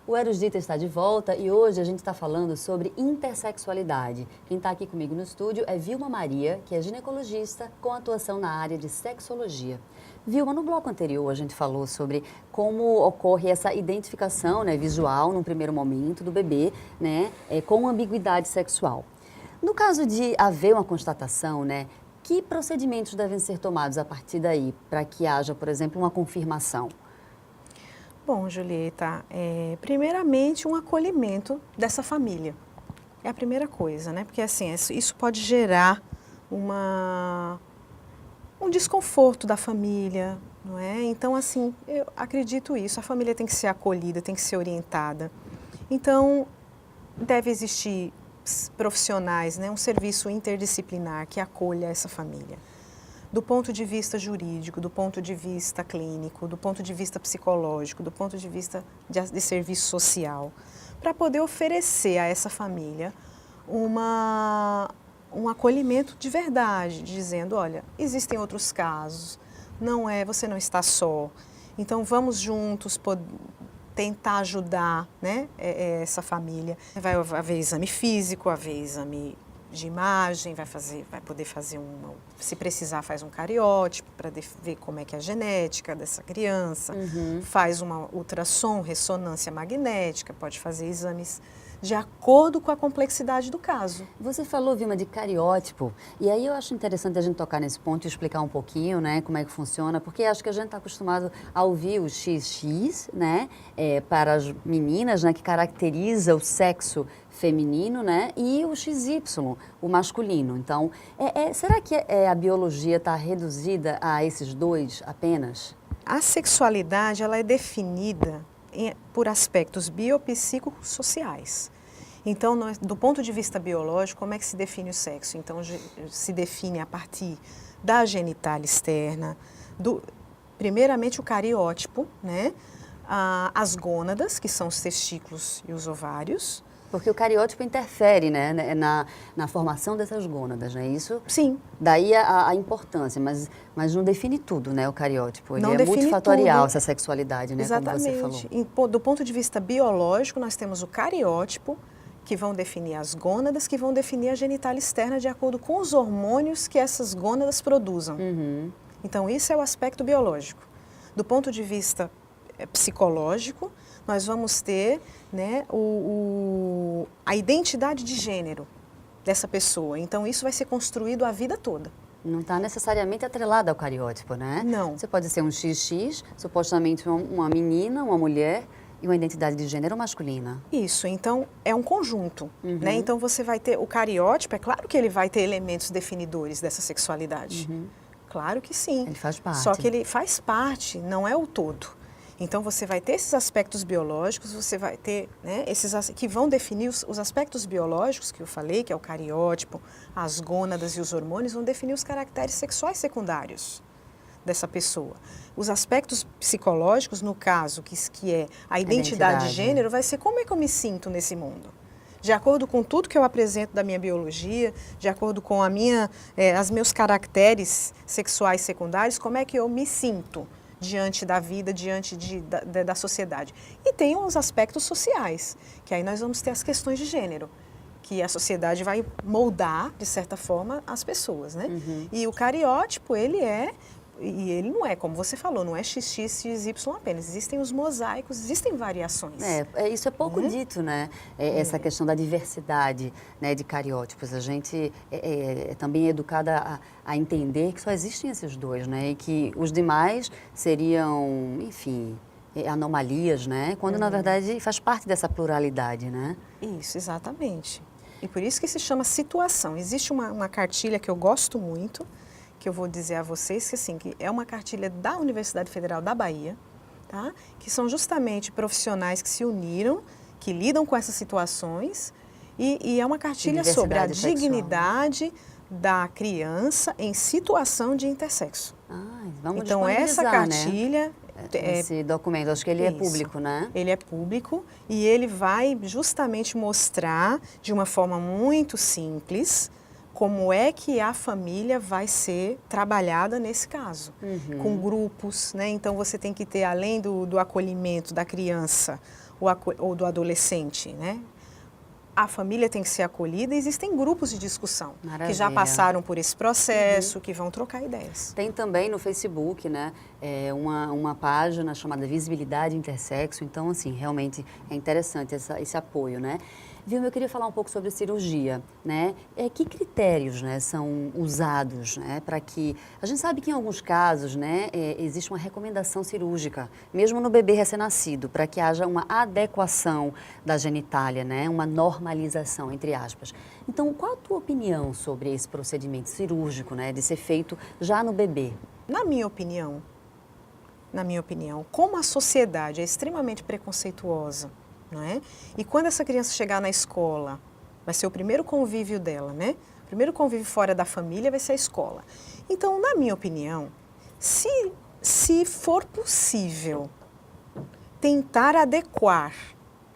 O Eros Dita está de volta e hoje a gente está falando sobre intersexualidade. Quem está aqui comigo no estúdio é Vilma Maria, que é ginecologista com atuação na área de sexologia. Vilma, no bloco anterior a gente falou sobre como ocorre essa identificação, né, visual, num primeiro momento, do bebê, né, com ambiguidade sexual. No caso de haver uma constatação, né, que procedimentos devem ser tomados a partir daí para que haja, por exemplo, uma confirmação? Bom, Julieta, primeiramente um acolhimento dessa família. É a primeira coisa, né? Porque assim, isso pode gerar um desconforto da família, não é? Então, assim, eu acredito isso. A família tem que ser acolhida, tem que ser orientada. Então, deve existir profissionais, né? Um serviço interdisciplinar que acolha essa família. Do ponto de vista jurídico, do ponto de vista clínico, do ponto de vista psicológico, do ponto de vista de serviço social, para poder oferecer a essa família um acolhimento de verdade, dizendo, olha, existem outros casos, você não está só, então vamos juntos tentar ajudar, né, essa família. Vai haver exame físico, haver exame de imagem, vai poder fazer se precisar faz um cariótipo para ver como é que é a genética dessa criança, faz uma ultrassom, ressonância magnética, pode fazer exames de acordo com a complexidade do caso. Você falou, Vilma, de cariótipo, e aí eu acho interessante a gente tocar nesse ponto e explicar um pouquinho, né, como é que funciona, porque acho que a gente está acostumado a ouvir o XX, né, para as meninas, né, que caracteriza o sexo feminino, né, e o XY, o masculino. Então, será que a biologia está reduzida a esses dois apenas? A sexualidade, ela é definida por aspectos biopsicossociais. Então, do ponto de vista biológico, como é que se define o sexo? Então, se define a partir da genitália externa, primeiramente o cariótipo, né? As gônadas, que são os testículos e os ovários. Porque o cariótipo interfere, né, na formação dessas gônadas, não é isso? Sim. Daí a importância, mas não define tudo, né, o cariótipo. Ele não é multifatorial, tudo. essa sexualidade, né, Exatamente. Como você falou. Do ponto de vista biológico, nós temos o cariótipo, que vão definir as gônadas, que vão definir a genitália externa de acordo com os hormônios que essas gônadas produzam. Então, isso é o aspecto biológico. Do ponto de vista psicológico, nós vamos ter, né, a identidade de gênero dessa pessoa. Então, isso vai ser construído a vida toda. Não está necessariamente atrelado ao cariótipo, né? Não. Você pode ser um XX, supostamente uma menina, uma mulher, e uma identidade de gênero masculina. Isso, então é um conjunto, né? Então você vai ter o cariótipo, é claro que ele vai ter elementos definidores dessa sexualidade. Claro que sim. Ele faz parte. Só que ele faz parte, não é o todo. Então você vai ter esses aspectos biológicos, você vai ter, né, esses que vão definir os aspectos biológicos que eu falei, que é o cariótipo, as gônadas e os hormônios, vão definir os caracteres sexuais secundários dessa pessoa. Os aspectos psicológicos, no caso, que é a identidade de gênero, vai ser como é que eu me sinto nesse mundo. De acordo com tudo que eu apresento da minha biologia, de acordo com os meus caracteres sexuais secundários, como é que eu me sinto diante da vida, diante da sociedade. E tem os aspectos sociais, que aí nós vamos ter as questões de gênero, que a sociedade vai moldar, de certa forma, as pessoas, né? E o cariótipo, ele não é, como você falou, não é XX, XY apenas. Existem os mosaicos, existem variações. Isso é pouco dito, né? Essa questão da diversidade, né, de cariótipos. A gente também é educada a entender que só existem esses dois, né? E que os demais seriam, enfim, anomalias, né? Quando, na verdade, faz parte dessa pluralidade, né? Isso, exatamente. E por isso que se chama situação. Existe uma cartilha que eu gosto muito, que eu vou dizer a vocês que é uma cartilha da Universidade Federal da Bahia, tá? Que são justamente profissionais que se uniram, que lidam com essas situações, e é uma cartilha sobre a dignidade da criança em situação de intersexo. Vamos então, essa cartilha... Esse documento, acho que ele é público, né? Ele é público e ele vai justamente mostrar de uma forma muito simples como é que a família vai ser trabalhada nesse caso, com grupos, né? Então você tem que ter, além do acolhimento da criança, ou do adolescente, né? A família tem que ser acolhida e existem grupos de discussão que já passaram por esse processo, que vão trocar ideias. Tem também no Facebook, né, uma página chamada Visibilidade Intersexo, então, assim, realmente é interessante esse apoio, né? Vilma, eu queria falar um pouco sobre cirurgia, né? Que critérios, né, são usados, né, para que... A gente sabe que em alguns casos, né, existe uma recomendação cirúrgica, mesmo no bebê recém-nascido, para que haja uma adequação da genitália, né, uma normalização, entre aspas. Então, qual a tua opinião sobre esse procedimento cirúrgico, né, de ser feito já no bebê? Na minha opinião, como a sociedade é extremamente preconceituosa, não é? E quando essa criança chegar na escola, vai ser o primeiro convívio dela, né? O primeiro convívio fora da família vai ser a escola. Então, na minha opinião, se for possível tentar adequar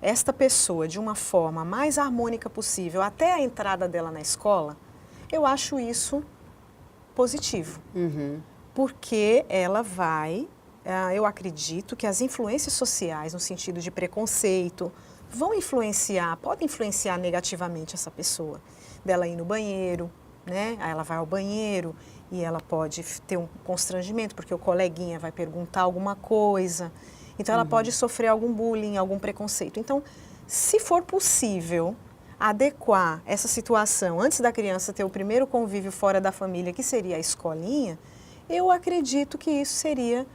esta pessoa de uma forma mais harmônica possível até a entrada dela na escola, eu acho isso positivo. Porque ela vai... eu acredito que as influências sociais, no sentido de preconceito, podem influenciar negativamente essa pessoa. Dela ir no banheiro, né? Aí ela vai ao banheiro e ela pode ter um constrangimento, porque o coleguinha vai perguntar alguma coisa. Então, ela pode sofrer algum bullying, algum preconceito. Então, se for possível adequar essa situação antes da criança ter o primeiro convívio fora da família, que seria a escolinha, eu acredito que isso seria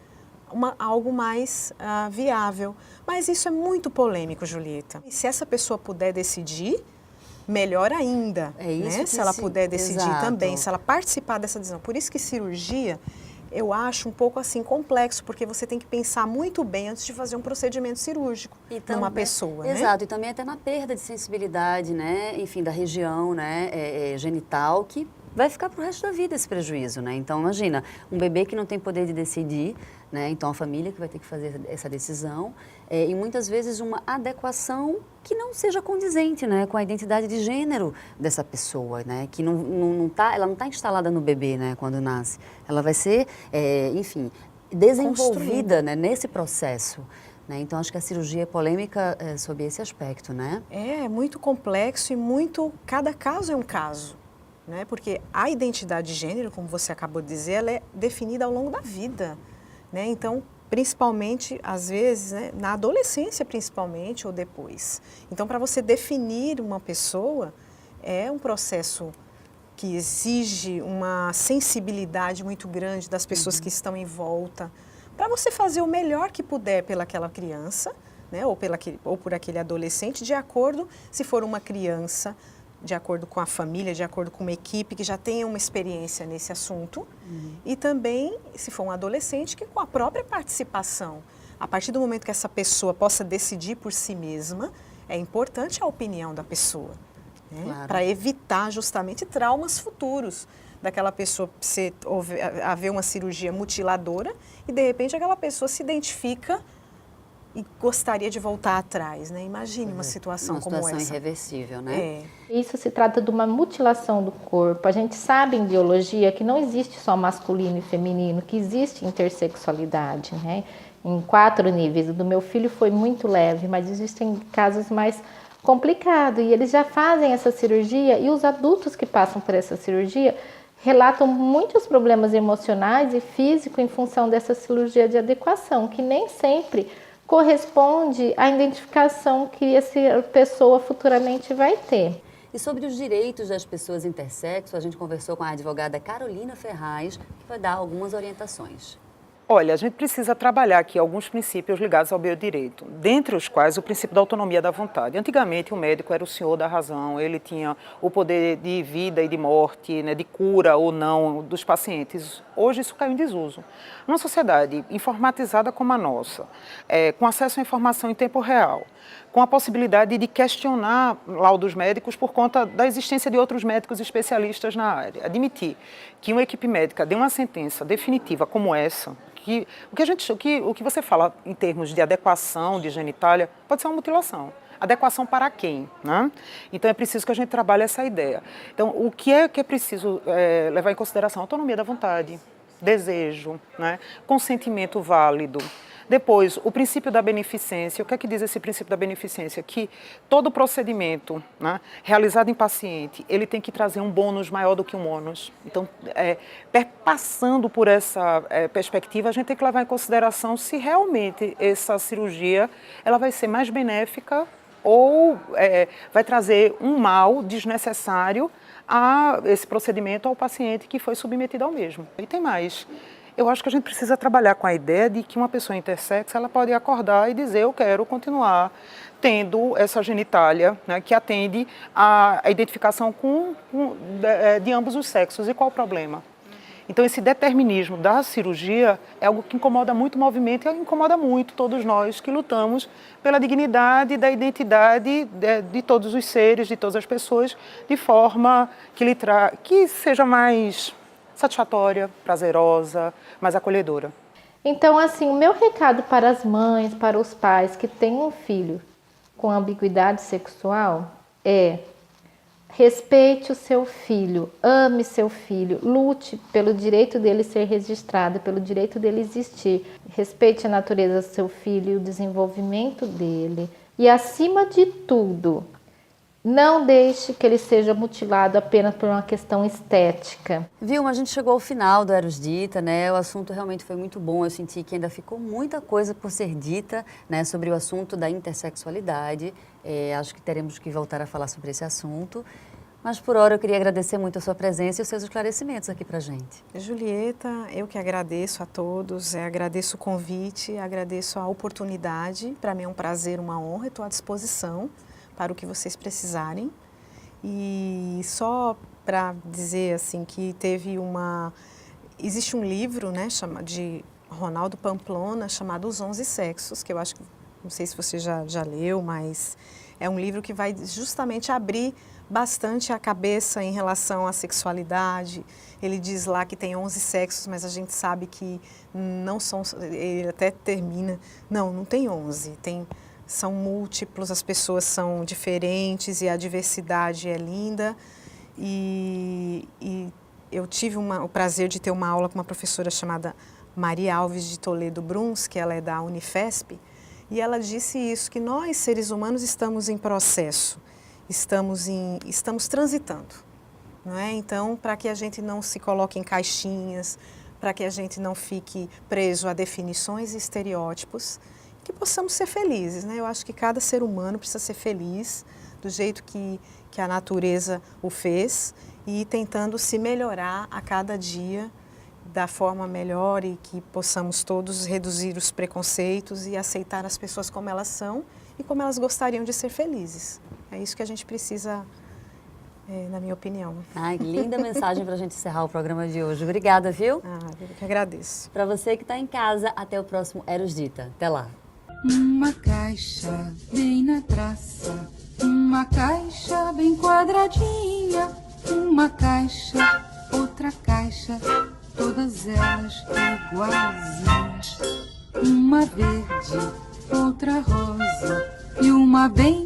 algo mais viável. Mas isso é muito polêmico, Julieta. E se essa pessoa puder decidir, melhor ainda, né? Se ela puder decidir também, se ela participar dessa decisão. Por isso que cirurgia, eu acho um pouco assim complexo, porque você tem que pensar muito bem antes de fazer um procedimento cirúrgico numa pessoa, né? Exato, e também até na perda de sensibilidade, né? Enfim, da região, né? Genital, que vai ficar para o resto da vida esse prejuízo, né? Então, imagina, um bebê que não tem poder de decidir, né? Então, a família que vai ter que fazer essa decisão, e muitas vezes uma adequação que não seja condizente, né? Com a identidade de gênero dessa pessoa, né? Que ela não está instalada no bebê, né? Quando nasce. Ela vai ser, enfim, desenvolvida, né? Nesse processo. Né? Então, acho que a cirurgia é polêmica sob esse aspecto, né? É muito complexo e cada caso é um caso. Né? Porque a identidade de gênero, como você acabou de dizer, ela é definida ao longo da vida. Né? Então, principalmente, às vezes, né? Na adolescência principalmente, ou depois. Então, para você definir uma pessoa, é um processo que exige uma sensibilidade muito grande das pessoas que estão em volta, para você fazer o melhor que puder pelaquela criança, né? ou por aquele adolescente, de acordo, se for uma criança, de acordo com a família, de acordo com uma equipe que já tenha uma experiência nesse assunto. E também, se for um adolescente, que com a própria participação, a partir do momento que essa pessoa possa decidir por si mesma, é importante a opinião da pessoa, né? Claro. Para evitar justamente traumas futuros daquela pessoa haver uma cirurgia mutiladora e, de repente, aquela pessoa se identifica e gostaria de voltar atrás, né? Imagine uma situação como essa. Uma situação irreversível, né? Isso se trata de uma mutilação do corpo. A gente sabe em biologia que não existe só masculino e feminino, que existe intersexualidade, né? Em 4 níveis. O do meu filho foi muito leve, mas existem casos mais complicados. E eles já fazem essa cirurgia e os adultos que passam por essa cirurgia relatam muitos problemas emocionais e físicos em função dessa cirurgia de adequação, que nem sempre corresponde à identificação que essa pessoa futuramente vai ter. E sobre os direitos das pessoas intersexo, a gente conversou com a advogada Carolina Ferraz, que vai dar algumas orientações. Olha, a gente precisa trabalhar aqui alguns princípios ligados ao biodireito, dentre os quais o princípio da autonomia da vontade. Antigamente, o médico era o senhor da razão, ele tinha o poder de vida e de morte, né, de cura ou não dos pacientes. Hoje isso caiu em desuso. Numa sociedade informatizada como a nossa, com acesso à informação em tempo real, com a possibilidade de questionar laudos médicos por conta da existência de outros médicos especialistas na área. Admitir que uma equipe médica dê uma sentença definitiva como essa, o que você fala em termos de adequação de genitália pode ser uma mutilação. Adequação para quem? Né? Então é preciso que a gente trabalhe essa ideia. Então o que é preciso levar em consideração? Autonomia da vontade, desejo, né? Consentimento válido. Depois, o princípio da beneficência. O que é que diz esse princípio da beneficência? Que todo procedimento, né, realizado em paciente, ele tem que trazer um bônus maior do que um ônus. Então, passando por essa perspectiva, a gente tem que levar em consideração se realmente essa cirurgia ela vai ser mais benéfica ou vai trazer um mal desnecessário a esse procedimento ao paciente que foi submetido ao mesmo. E tem mais. Eu acho que a gente precisa trabalhar com a ideia de que uma pessoa intersexo ela pode acordar e dizer eu quero continuar tendo essa genitália, né, que atende à identificação de ambos os sexos. E qual o problema? Então, esse determinismo da cirurgia é algo que incomoda muito o movimento e incomoda muito todos nós que lutamos pela dignidade da identidade de todos os seres, de todas as pessoas, de forma que seja mais satisfatória, prazerosa, mais acolhedora. Então, assim, o meu recado para as mães, para os pais que têm um filho com ambiguidade sexual é: respeite o seu filho, ame seu filho, lute pelo direito dele ser registrado, pelo direito dele existir. Respeite a natureza do seu filho, o desenvolvimento dele. E, acima de tudo, não deixe que ele seja mutilado apenas por uma questão estética. Vilma, a gente chegou ao final do Eros Dita, né? O assunto realmente foi muito bom. Eu senti que ainda ficou muita coisa por ser dita, né, sobre o assunto da intersexualidade. Acho que teremos que voltar a falar sobre esse assunto. Mas, por hora, eu queria agradecer muito a sua presença e os seus esclarecimentos aqui pra gente. Julieta, eu que agradeço a todos, agradeço o convite, agradeço a oportunidade. Para mim é um prazer, uma honra, estou à disposição para o que vocês precisarem. E só para dizer assim que existe um livro, né, de Ronaldo Pamplona, chamado Os 11 Sexos, que eu acho que, não sei se você já leu, mas é um livro que vai justamente abrir bastante a cabeça em relação à sexualidade. Ele diz lá que tem 11 sexos, mas a gente sabe que não são, ele até termina, não tem 11, são múltiplos, as pessoas são diferentes e a diversidade é linda. E eu tive o prazer de ter uma aula com uma professora chamada Maria Alves de Toledo Bruns, que ela é da Unifesp, e ela disse isso, que nós, seres humanos, estamos em processo, estamos transitando, não é? Então, para que a gente não se coloque em caixinhas, para que a gente não fique preso a definições e estereótipos, que possamos ser felizes, né? Eu acho que cada ser humano precisa ser feliz do jeito que a natureza o fez e tentando se melhorar a cada dia da forma melhor e que possamos todos reduzir os preconceitos e aceitar as pessoas como elas são e como elas gostariam de ser felizes. É isso que a gente precisa, na minha opinião. Ai, linda mensagem para a gente encerrar o programa de hoje. Obrigada, viu? Eu que agradeço. Para você que está em casa, até o próximo Eros Dita. Até lá. Uma caixa bem na traça, uma caixa bem quadradinha, uma caixa, outra caixa, todas elas iguaizinhas. Uma verde, outra rosa e uma bem